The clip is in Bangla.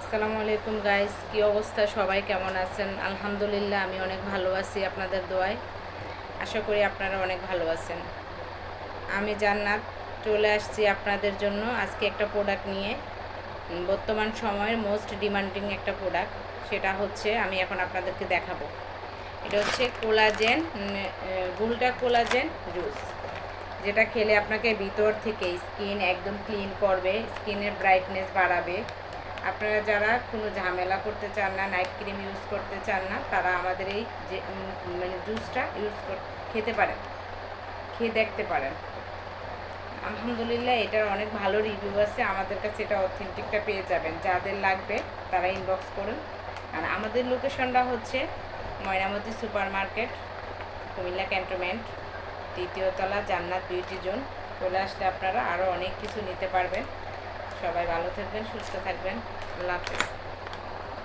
আসসালামু আলাইকুম গাইস, কি অবস্থা? সবাই কেমন আছেন? আলহামদুলিল্লাহ, আমি অনেক ভালো আছি আপনাদের দোয়ায়। আশা করি আপনারা অনেক ভালো আছেন। আমি জান্নাত চলে আসছি আপনাদের জন্য আজকে একটা প্রোডাক্ট নিয়ে। বর্তমান সময়ের মোস্ট ডিমান্ডিং একটা প্রোডাক্ট, সেটা হচ্ছে আমি এখন আপনাদেরকে দেখাবো। এটা হচ্ছে কোলাজেন, গুলটা কোলাজেন জুস, যেটা খেলে আপনাকে ভিতর থেকে স্কিন একদম ক্লিন করবে, স্কিনের ব্রাইটনেস বাড়াবে। আপনারা যারা কোনো ঝামেলা করতে চান না, নাইট ক্রিম ইউজ করতে চান না, তারা আমাদের এই যে মানে জুসটা খেতে পারেন, খেয়ে দেখতে পারেন। আলহামদুলিল্লাহ, এটার অনেক ভালো রিভিউ আছে। আমাদের কাছে এটা অথেন্টিকটা পেয়ে যাবেন। যাদের লাগবে তারা ইনবক্স করুন। আর আমাদের লোকেশনটা হচ্ছে Mainamati super market, Comilla cantonment, 3য় তলা, জান্নাত বিউটি জোন। চলে আসলে আপনারা আরও অনেক কিছু নিতে পারবেন। সবাই ভালো থাকবেন, সুস্থ থাকবেন। আল্লাহ হাফেজ।